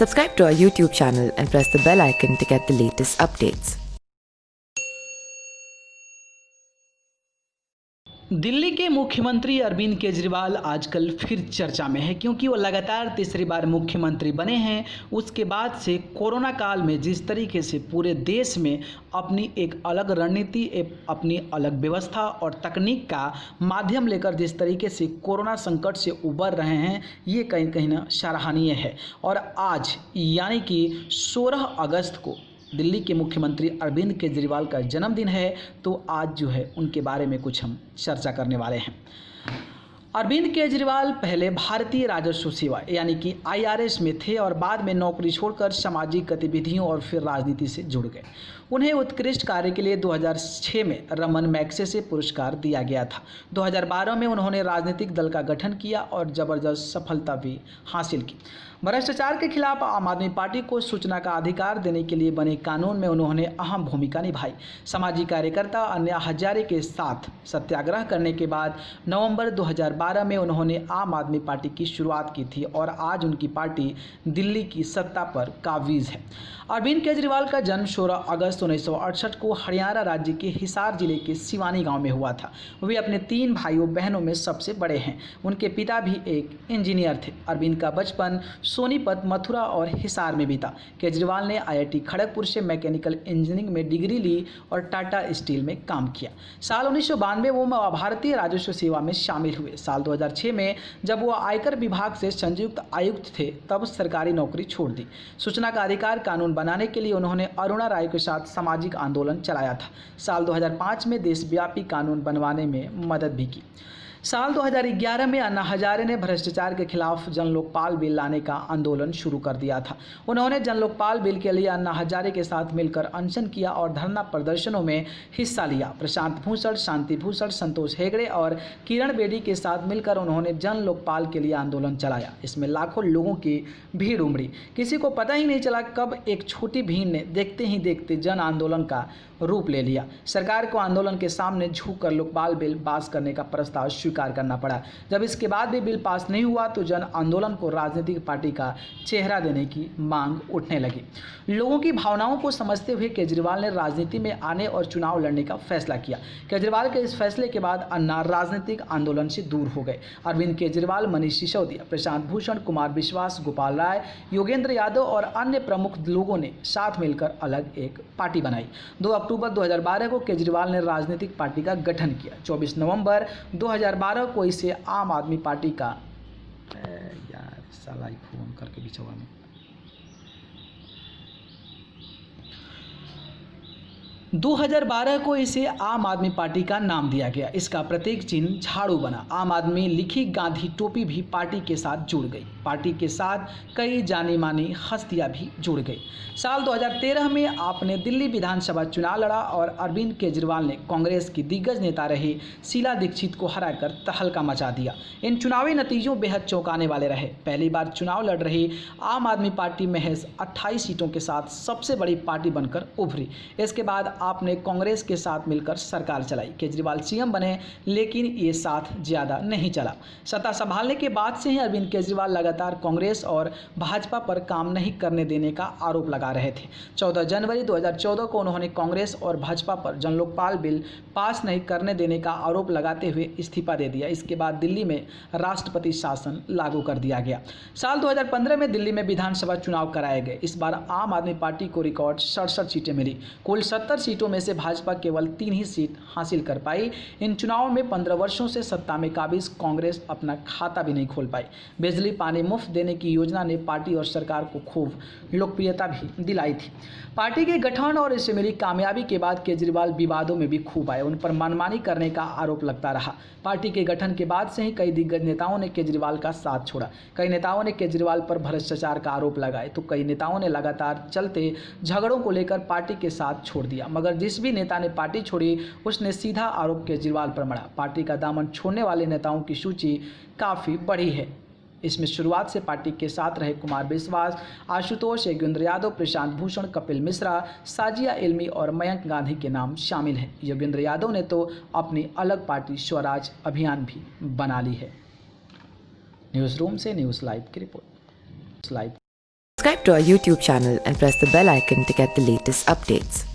Subscribe to our YouTube channel and press the bell icon to get the latest updates. Delhi के मुख्यमंत्री अरविंद केजरीवाल आजकल फिर चर्चा में है, क्योंकि वो लगातार तीसरी बार मुख्यमंत्री बने हैं। उसके बाद से कोरोना काल में जिस तरीके से पूरे देश में अपनी एक अलग रणनीति, अपनी अलग व्यवस्था और तकनीक का माध्यम लेकर जिस तरीके से कोरोना संकट से उबर रहे हैं, ये कहीं कहीं ना सराहनीय है। और आज यानी कि 16 अगस्त को दिल्ली के मुख्यमंत्री अरविंद केजरीवाल का जन्मदिन है, तो आज जो है उनके बारे में कुछ हम चर्चा करने वाले हैं। अरविंद केजरीवाल पहले भारतीय राजस्व सेवा यानी कि IRS में थे और बाद में नौकरी छोड़कर सामाजिक गतिविधियों और फिर राजनीति से जुड़ गए। उन्हें उत्कृष्ट कार्य के लिए 2006 में रमन मैग्सेसे पुरस्कार दिया गया था। 2012 में उन्होंने राजनीतिक दल का गठन किया और जबरदस्त सफलता भी हासिल की। भ्रष्टाचार के खिलाफ आम आदमी पार्टी को सूचना का अधिकार देने के लिए बने कानून में उन्होंने अहम भूमिका निभाई। सामाजिक कार्यकर्ता अन्ना हजारे के साथ सत्याग्रह करने के बाद नवंबर 2012 में उन्होंने आम आदमी पार्टी की शुरुआत की थी और आज उनकी पार्टी दिल्ली की सत्ता पर काबिज है। अरविंद केजरीवाल का जन्म 16 अगस्त 1968 को हरियाणा राज्य के हिसार जिले के सिवानी गांव में हुआ था। वे अपने 3 भाइयों बहनों में सबसे बड़े हैं। उनके पिता भी एक इंजीनियर थे। अरविंद का बचपन सोनीपत, मथुरा और हिसार में बीता। केजरीवाल ने IIT खड़गपुर से मैकेनिकल इंजीनियरिंग में डिग्री ली और टाटा स्टील में काम किया। साल 1992 वो भारतीय राजस्व सेवा में शामिल हुए। साल 2006 में जब वो आयकर विभाग से संयुक्त आयुक्त थे, तब सरकारी नौकरी छोड़ दी। सूचना का अधिकार कानून बनाने के लिए उन्होंने अरुणा राय के साथ सामाजिक आंदोलन चलाया था। साल 2005 में देशव्यापी कानून बनवाने में मदद भी की। साल 2011 में अन्ना हजारे ने भ्रष्टाचार के खिलाफ जन लोकपाल बिल लाने का आंदोलन शुरू कर दिया था। उन्होंने जन लोकपाल बिल के लिए अन्ना हजारे के साथ मिलकर अनशन किया और धरना प्रदर्शनों में हिस्सा लिया। प्रशांत भूषण, शांति भूषण, संतोष हेगड़े और किरण बेदी के साथ मिलकर उन्होंने जन लोकपाल के लिए आंदोलन चलाया। इसमें लाखों लोगों की भीड़ उमड़ी। किसी को पता ही नहीं चला कब एक छोटी भीड़ ने देखते ही देखते जन आंदोलन का रूप ले लिया। सरकार को आंदोलन के सामने झुककर लोकपाल बिल पास करने का प्रस्ताव स्वीकार करना पड़ा। जब इसके बाद भी बिल पास नहीं हुआ तो जन आंदोलन को राजनीतिक पार्टी का चेहरा देने की मांग उठने लगी। लोगों की भावनाओं को समझते हुए केजरीवाल ने राजनीति में आने और चुनाव लड़ने का फैसला किया। केजरीवाल के इस फैसले के बाद अन्ना राजनीतिक आंदोलन से दूर हो गए। अरविंद केजरीवाल, मनीष सिसोदिया, प्रशांत भूषण, कुमार विश्वास, गोपाल राय, योगेंद्र यादव और अन्य प्रमुख लोगों ने साथ मिलकर अलग एक पार्टी बनाई। 2 अक्टूबर 2012 को केजरीवाल ने राजनीतिक पार्टी का गठन किया। 24 नवंबर 2012 को इसे आम आदमी पार्टी का यार साला फोन करके बिछवा में 2012 को इसे आम आदमी पार्टी का नाम दिया गया। इसका प्रतीक चिन्ह झाड़ू बना। आम आदमी लिखी गांधी टोपी भी पार्टी के साथ जुड़ गई। पार्टी के साथ कई जानी मानी हस्तियां भी जुड़ गई। साल 2013 में आपने दिल्ली विधानसभा चुनाव लड़ा और अरविंद केजरीवाल ने कांग्रेस की दिग्गज नेता रही शीला दीक्षित को हराकर तहलका मचा दिया। इन चुनावी नतीजों बेहद चौंकाने वाले रहे। पहली बार चुनाव लड़ रही आम आदमी पार्टी महज 28 सीटों के साथ सबसे बड़ी पार्टी बनकर उभरी। इसके बाद आपने कांग्रेस के साथ मिलकर सरकार चलाई। केजरीवाल CM बने, लेकिन ये साथ ज़्यादा नहीं चला। सत्ता संभालने के बाद से ही अरविंद केजरीवाल लगातार कांग्रेस और भाजपा पर काम नहीं करने देने का आरोप लगा रहे थे। 14 जनवरी 2014 को उन्होंने कांग्रेस और भाजपा पर जन लोकपाल बिल पास नहीं करने देने का आरोप लगाते हुए इस्तीफा दे दिया। इसके बाद दिल्ली में राष्ट्रपति शासन लागू कर दिया गया। साल 2015 में दिल्ली में विधानसभा चुनाव कराए गए। इस बार आम आदमी पार्टी को रिकॉर्ड 67 सीटें मिली। कुल 70 सीटों में से भाजपा केवल 3 ही सीट हासिल कर पाई। इन चुनावों में 15 वर्षों से सत्ता में काबिज कांग्रेस अपना खाता भी नहीं खोल पाई। बिजली पानी मुफ्त देने की योजना ने पार्टी और सरकार को खूब लोकप्रियता भी दिलाई थी। पार्टी के गठन और इससे मिली कामयाबी के बाद केजरीवाल विवादों में भी खूब आए। उन पर मनमानी करने का आरोप लगता रहा। पार्टी के गठन के बाद से ही कई दिग्गज नेताओं ने केजरीवाल का साथ छोड़ा। कई नेताओं ने केजरीवाल पर भ्रष्टाचार का आरोप लगाए तो कई नेताओं ने लगातार चलते झगड़ों को लेकर पार्टी के साथ छोड़ दिया। मगर जिस भी नेता ने पार्टी छोड़ी, उसने सीधा आरोप केजरीवाल पर मढ़ा। पार्टी का दामन छोड़ने वाले नेताओं की सूची काफ़ी बड़ी है। इसमें शुरुआत से पार्टी के साथ रहे कुमार विश्वास, आशुतोष, योगेंद्र यादव, प्रशांत भूषण, कपिल मिश्रा, साजिया इल्मी और मयंक गांधी के नाम शामिल हैं। योगेंद्र यादव ने तो अपनी अलग पार्टी स्वराज अभियान भी बना ली है। न्यूज़ रूम से न्यूज़ लाइव की report. Subscribe to our YouTube channel and press the bell icon to get the latest updates.